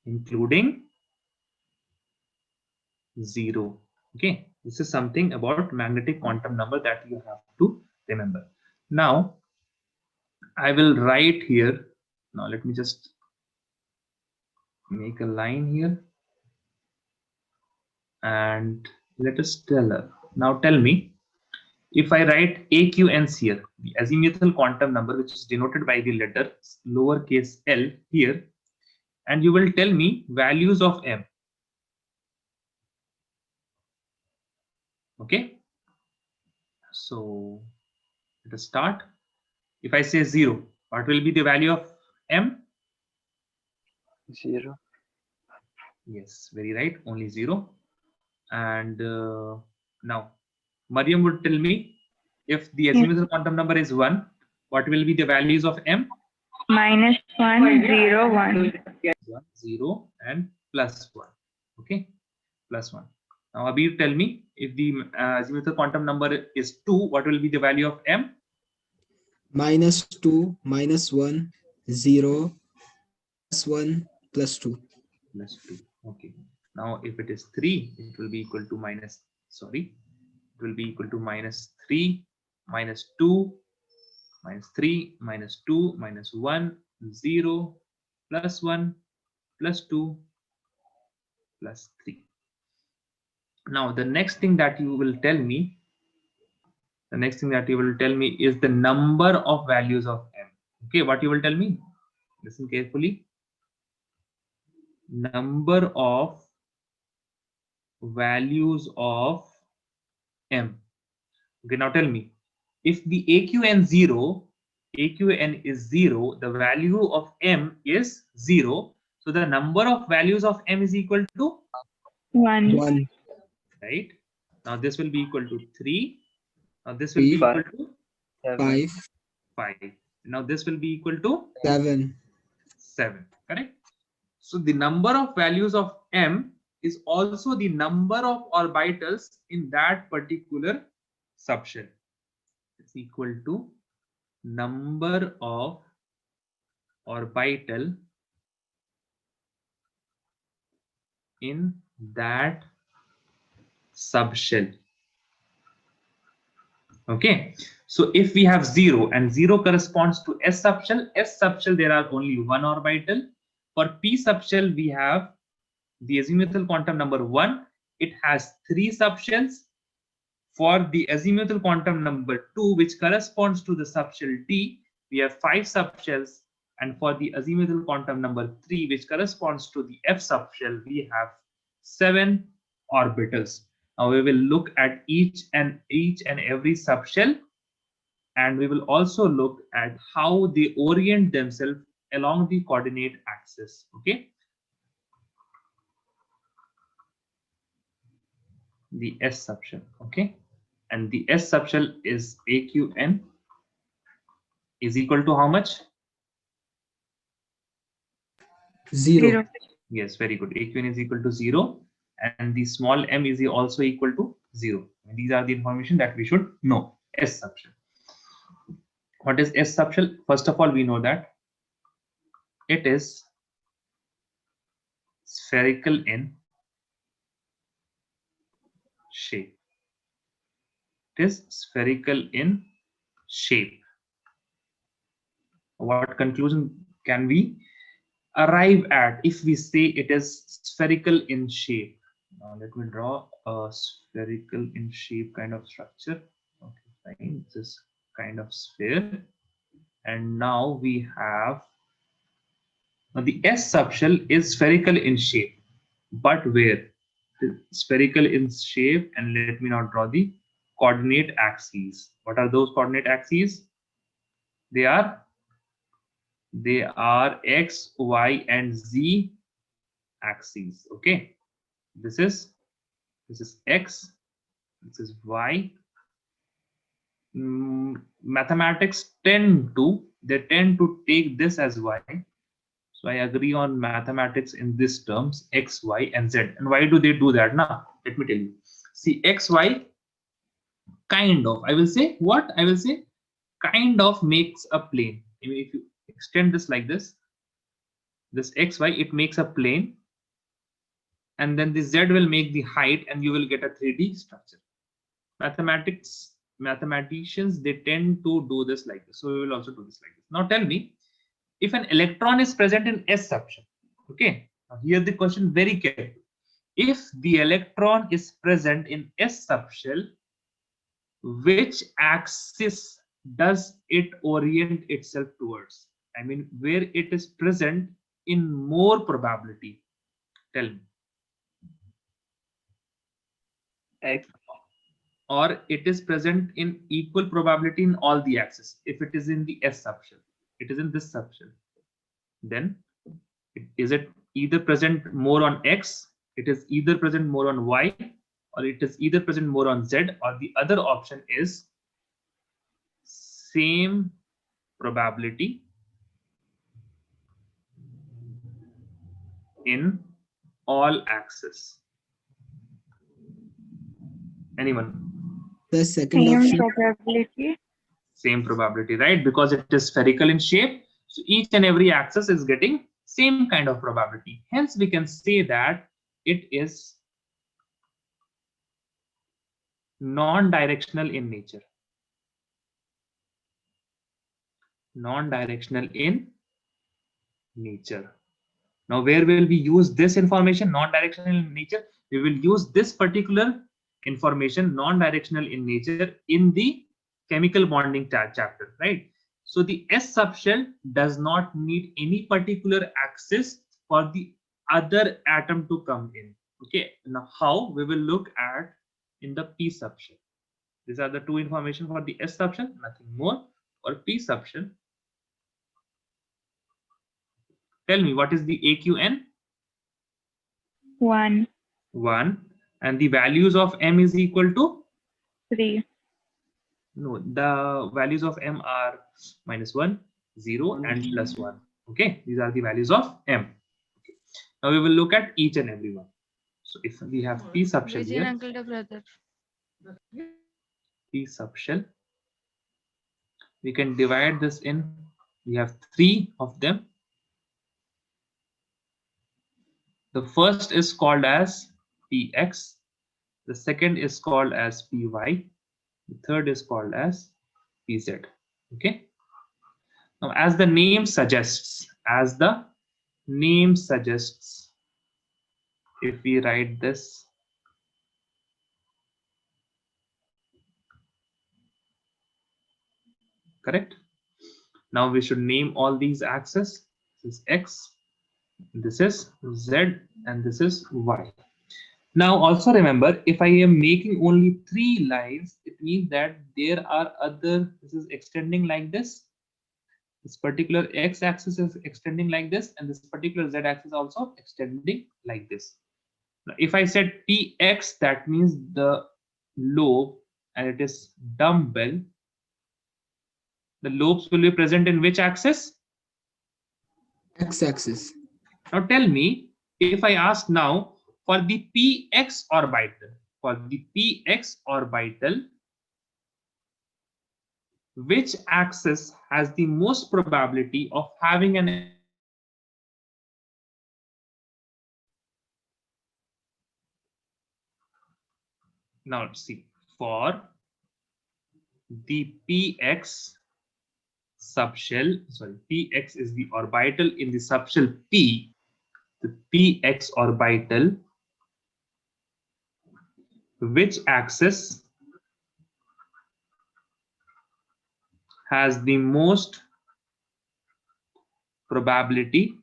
Including 0. Okay, this is something about magnetic quantum number that you have to remember. Now I will write here. Now let me just make a line here and let us tell her. Now tell me, if I write AQNs here, the azimuthal quantum number, which is denoted by the letter lowercase l here, and you will tell me values of m. Okay, so let us start. If I say 0, what will be the value of m? 0. Yes, very right, only 0. And now Mariam would tell me, if the azimuthal quantum number is 1, what will be the values of m? -1, 0, 1. 1, 0 and plus 1. Okay, plus 1. Now Abir, tell me, if the azimuthal quantum number is 2, what will be the value of m? -2, -1, 0, +1, +2. Plus 2. Okay. Now if it is 3, it will be equal to minus, sorry, it will be equal to -3, -2, -3, -2, -1, 0, +1, +2, +3. Now the next thing that you will tell me, is the number of values of m. Okay, what you will tell me? Listen carefully. Number of values of m. Okay, now tell me, if the AQN is 0, the value of m is 0. So the number of values of m is equal to 1. 1, right. Now this will be equal to 3. Now this will be 3, equal to 7. 5, 5. Now this will be equal to 7. 7. Correct. So the number of values of m is also the number of orbitals in that particular subshell. It's equal to number of orbital in that subshell. Okay, so if we have 0 and 0 corresponds to S subshell, there are only one orbital. For P subshell, we have the azimuthal quantum number 1. It has 3 subshells. For the azimuthal quantum number 2, which corresponds to the subshell D, we have 5 subshells. And for the azimuthal quantum number 3, which corresponds to the F subshell, we have 7 orbitals. Now we will look at each and every subshell, and we will also look at how they orient themselves along the coordinate axis. Okay, the S subshell. Okay, and the S subshell is AQN is equal to how much? 0. Yes, very good. AQN is equal to 0, and the small m is also equal to 0. And these are the information that we should know. S subshell. What is S subshell? First of all, we know that it is spherical in shape. It is spherical in shape. What conclusion can we arrive at if we say it is spherical in shape? Now let me draw a spherical in shape kind of structure. Okay, fine. This kind of sphere, and now we have, now the S subshell is spherical in shape, but where? Spherical in shape, and let me now draw the coordinate axes. What are those coordinate axes? They are They are X, Y, and Z axes. Okay, this is X, this is Y. Mathematics tend to take this as Y. So I agree on mathematics in these terms, X, Y, and Z. And why do they do that? Now, let me tell you. See, X, Y kind of, I will say what? I will say kind of makes a plane. I mean, if you extend this like this X, Y, it makes a plane. And then the Z will make the height and you will get a 3D structure. Mathematicians, they tend to do this like this. So we will also do this like this. Now tell me, if an electron is present in S subshell, okay, now here the question very careful. If the electron is present in S subshell, which axis does it orient itself towards? I mean, where it is present in more probability? Tell me. X. Or it is present in equal probability in all the axes. If it is in the S subshell, it is in this subshell, then is it either present more on X, it is either present more on Y, or it is either present more on Z, or the other option is same probability in all axes. Anyone? The second Same option. probability. Same probability, right? Because it is spherical in shape, so each and every axis is getting same kind of probability. Hence, we can say that it is non-directional in nature. Non-directional in nature. Now, where will we use this information? Non-directional in nature. We will use this particular information, non-directional in nature, in the chemical bonding chapter, right? So the S subshell does not need any particular axis for the other atom to come in. Okay, now how we will look at in the P subshell. These are the two information for the S subshell, nothing more. For P subshell, tell me what is the AQN? 1, 1, and the values of M is equal to? 3. No, the values of M are -1, 0, and +1. Okay, these are the values of M. Okay. Now we will look at each and every one. So if we have P subshell here, P subshell, we can divide this in. We have 3 of them. The first is called as Px. The second is called as Py. The third is called as Pz. Okay. Now, as the name suggests, if we write this, correct? Now we should name all these axes. This is X, this is Z, and this is Y. Now also remember, if I am making only 3 lines, it means that there are other, this is extending like this. This particular x-axis is extending like this, and this particular z-axis also extending like this. Now, if I said px, that means the lobe, and it is dumbbell. The lobes will be present in which axis? X-axis. Now tell me, if I ask now for the px orbital, which axis has the most probability of having an now see, for the px subshell, sorry, px is the orbital in the subshell P, the px orbital, which axis has the most probability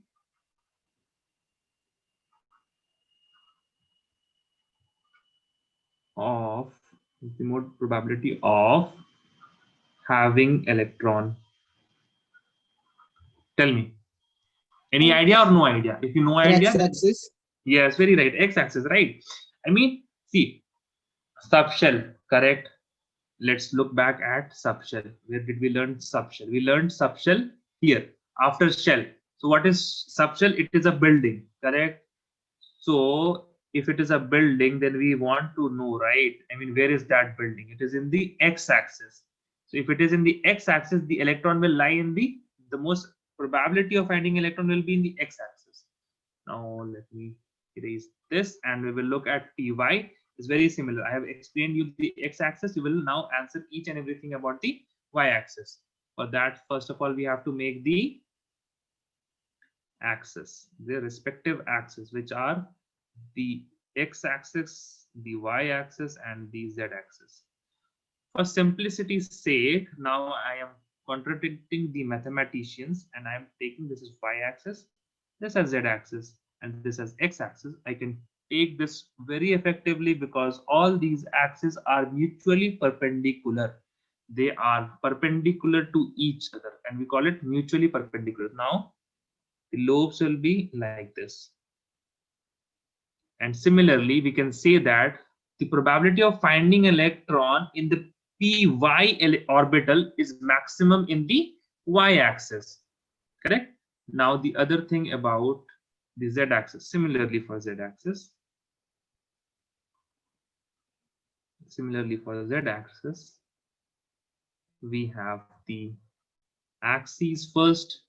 of having electron? Tell me. Any idea or no idea? If you no idea, X-axis. yes, very right. X-axis, right? I mean, see, subshell, correct? Let's look back at subshell. Where did we learn subshell? We learned subshell here after shell. So what is subshell? It is a building, correct? So if it is a building, then we want to know, right? I mean, where is that building? It is in the x-axis. So if it is in the x-axis, the electron will lie in the most probability of finding electron will be in the x-axis. Now let me erase this and we will look at py. It's very similar. I have explained you the x-axis. You will now answer each and everything about the y-axis. For that, first of all, we have to make the axis, their respective axis, which are the x-axis, the y-axis, and the z-axis. For simplicity's sake, now I am contradicting the mathematicians and I am taking this as y-axis, this as z-axis, and this as x-axis. I can take this very effectively because all these axes are mutually perpendicular. They are perpendicular to each other and we call it mutually perpendicular. Now the lobes will be like this. And similarly, we can say that the probability of finding electron in the py orbital is maximum in the y-axis, correct? Now the other thing about the z-axis, similarly for z-axis, we have the axes first,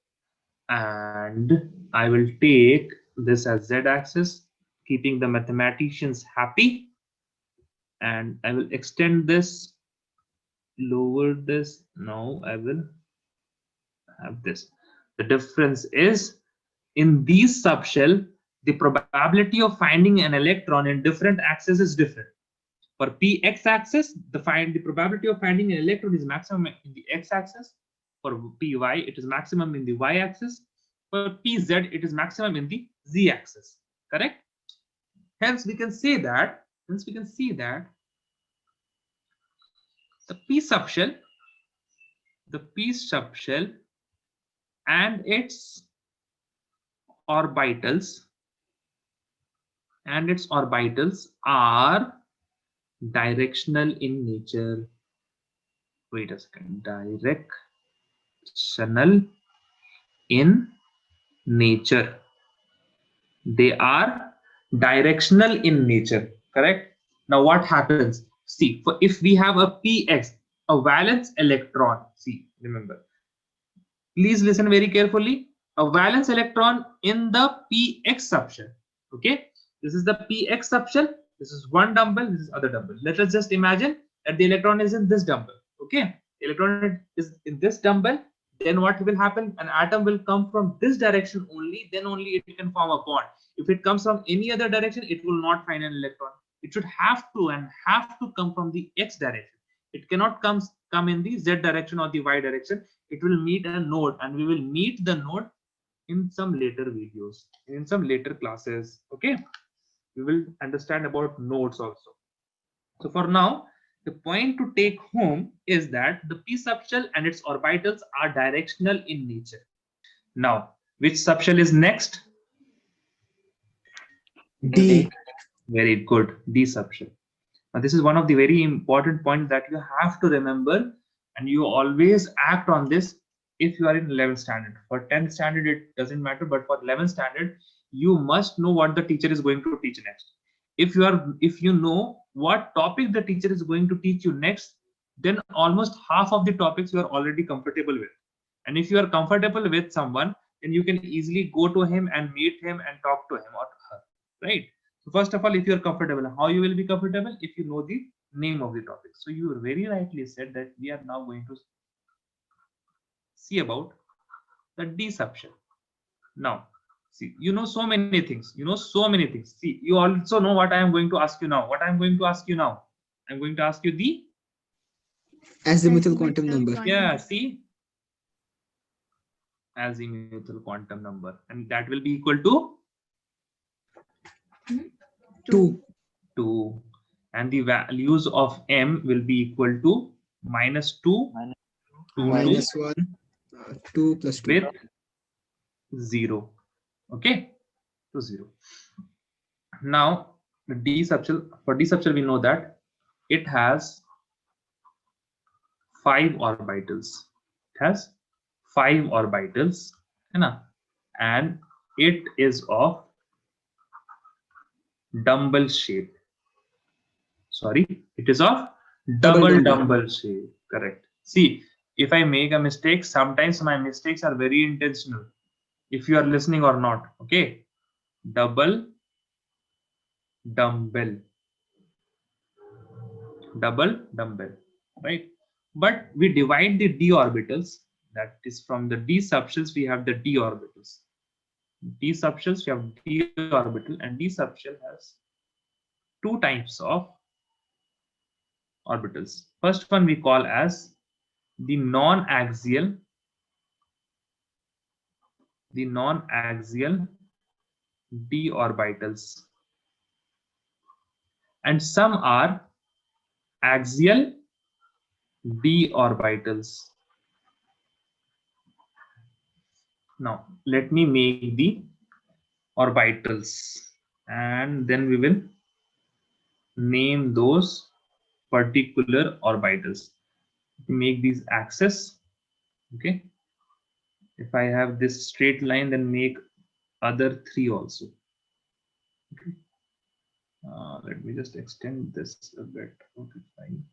and I will take this as z-axis, keeping the mathematicians happy, and I will extend this, lower this. Now I will have this. The difference is in these subshell, the probability of finding an electron in different axes is different. For px axis, the probability of finding an electron is maximum in the x-axis. For py, it is maximum in the y-axis. For pz, it is maximum in the z-axis. Correct? Hence, we can say that. The p subshell and its orbitals are directional in nature. Wait a second. Directional in nature. They are directional in nature. Correct? Now what happens? See, if we have a px, a valence electron, see, remember, please listen very carefully. A valence electron in the px subshell. Okay, this is the px subshell. This is one dumbbell, this is other dumbbell. Let us just imagine that the electron is in this dumbbell. Okay, electron is in this dumbbell. Then what will happen? An atom will come from this direction only. Then only it can form a bond. If it comes from any other direction, it will not find an electron. It should have to come from the x direction. It cannot come in the z direction or the y direction. It will meet a node, and we will meet the node in some later videos, in some later classes. Okay, we will understand about nodes also. So for now, the point to take home is that the p subshell and its orbitals are directional in nature. Now, which subshell is next? D. Very good, D subshell. Now, this is one of the very important points that you have to remember, and you always act on this if you are in 11th standard. For 10th standard, it doesn't matter, but for 11th standard, you must know what the teacher is going to teach next. If you know what topic the teacher is going to teach you next, then almost half of the topics you are already comfortable with. And if you are comfortable with someone, then you can easily go to him and meet him and talk to him or to her, right? So first of all, if you are comfortable, how you will be comfortable? If you know the name of the topic. So you very rightly said that we are now going to see about the D subshell. Now, see, you know so many things. See, you also know what I am going to ask you now. I'm going to ask you the Azimuthal quantum number. Yeah, see, azimuthal quantum number, and that will be equal to 2, and the values of m will be equal to -2, Minus 2, -1, 2 plus 2. with 0. Okay, to 0. Now the d subshell, for d subshell we know that it has 5 orbitals. It has 5 orbitals, है ना? And it is of dumbbell shape. Sorry, it is of double shape. Correct. See, if I make a mistake, sometimes my mistakes are very intentional. If you are listening or not, okay? Double dumbbell, right? But we divide the d orbitals. That is, from the d subshells we have the d orbitals. D subshells we have d orbital, and d subshell has 2 types of orbitals. First one we call as the non-axial d orbitals, and some are axial d orbitals. Now let me make the orbitals, and then we will name those particular orbitals. Make these axes. Okay, if I have this straight line, then make other 3 also. Okay. Let me just extend this a bit. Okay, fine.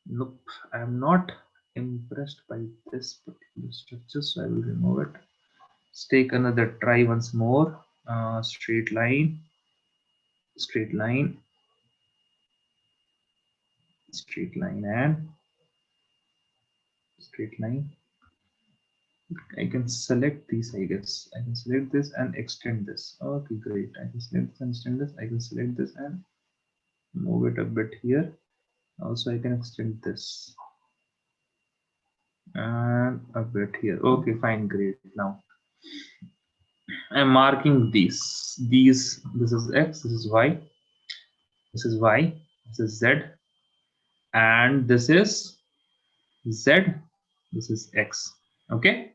Nope, I am not impressed by this particular structure, so I will remove it. Let's take another try once more. Straight line, straight line, straight line, and straight line. I can select these, I guess. I can select this and extend this. Okay, great. I can select this and extend this. I can select this and move it a bit here. Also, I can extend this and a bit here. Okay, fine, great. Now I'm marking these. This is X, this is Y, this is Y, this is Z, and this is Z, this is X. Okay.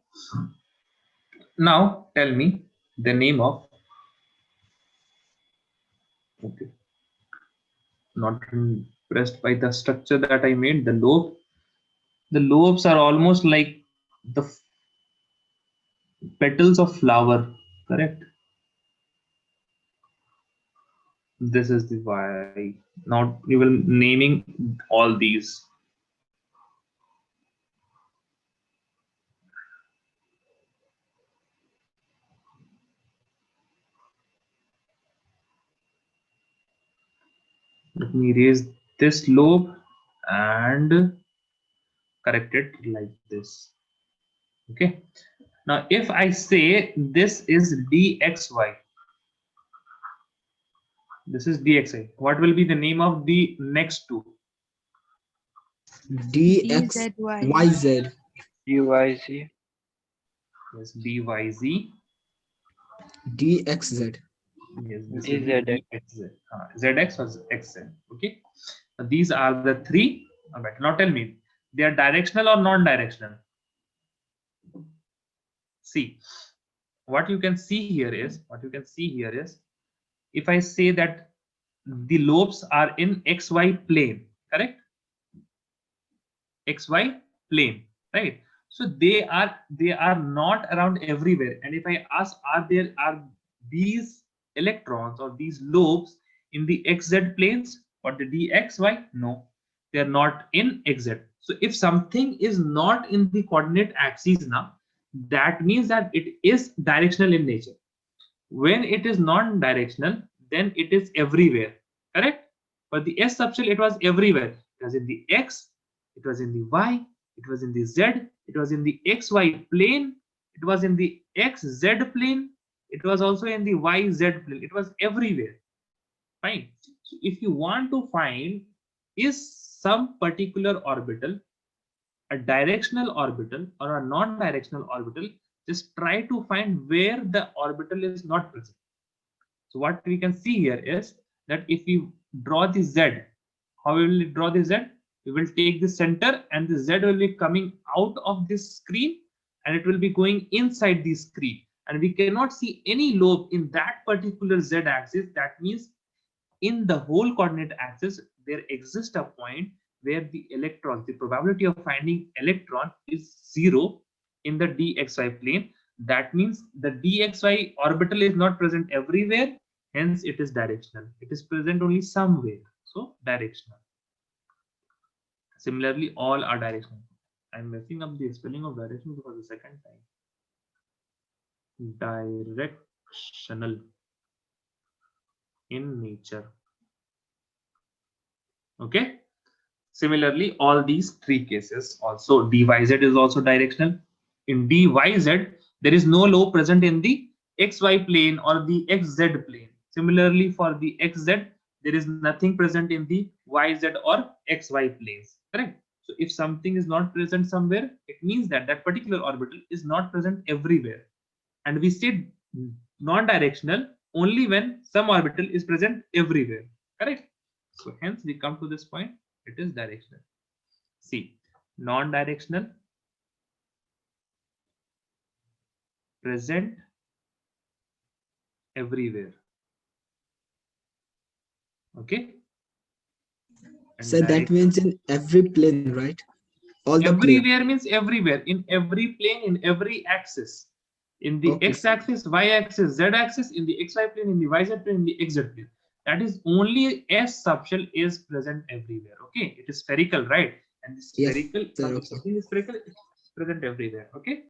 Now tell me the name of, okay, not impressed by the structure that I made. The lobe, the lobes are almost like the petals of flower, correct? This is the Y. Now we will naming all these. Let me erase this lobe and correct it like this. Okay. Now if I say this is dxy, this is dxy, what will be the name of the next two? DXYZ. UIZ. Yes, byz. DXZ. Yes, this DZX. is DXZ. ZX was XZ. Okay. So these are the 3. All right. Now tell me, they are directional or non-directional? See, what you can see here is, if I say that the lobes are in XY plane, correct? XY plane, right? So they are not around everywhere. And if I ask, are these electrons or these lobes in the XZ planes or the DXY? No, they are not in XZ. So if something is not in the coordinate axes now, that means that it is directional in nature. When it is non-directional, then it is everywhere, correct? For the S subshell, it was everywhere. It was in the X, it was in the Y, it was in the Z, it was in the XY plane, it was in the XZ plane, it was also in the YZ plane. It was everywhere. Fine. So if you want to find is some particular orbital a directional orbital or a non-directional orbital, just try to find where the orbital is not present. So what we can see here is that if we draw the Z, how will we draw the Z? We will take the center and the Z will be coming out of this screen and it will be going inside the screen. and we cannot see any lobe in that particular z axis, that means in the whole coordinate axis there exists a point where the electron, the probability of finding electron is 0 in the dxy plane. That means the dxy orbital is not present everywhere, hence it is directional. It is present only somewhere, so directional. Similarly, all are directional. I'm messing up the spelling of direction for the second time. Directional in nature. Okay. Similarly, all these three cases also, dyz is also directional. In dyz, there is no lobe present in the xy plane or the xz plane. Similarly, for the xz, there is nothing present in the yz or xy planes. Correct. So if something is not present somewhere, it means that that particular orbital is not present everywhere. And we state non-directional only when some orbital is present everywhere. Correct. So hence we come to this point, it is directional. See, non-directional, present everywhere. Okay. And So that direct- means in every plane, right? All the plane. everywhere means everywhere, in every plane, in every axis. In the Okay. x-axis, y-axis, z-axis, in the xy plane, in the yz plane, in the xz plane. That is only S subshell is present everywhere. Okay, it is spherical, right? And the Yes, spherical, sir, when okay. something is spherical, it's present everywhere. Okay.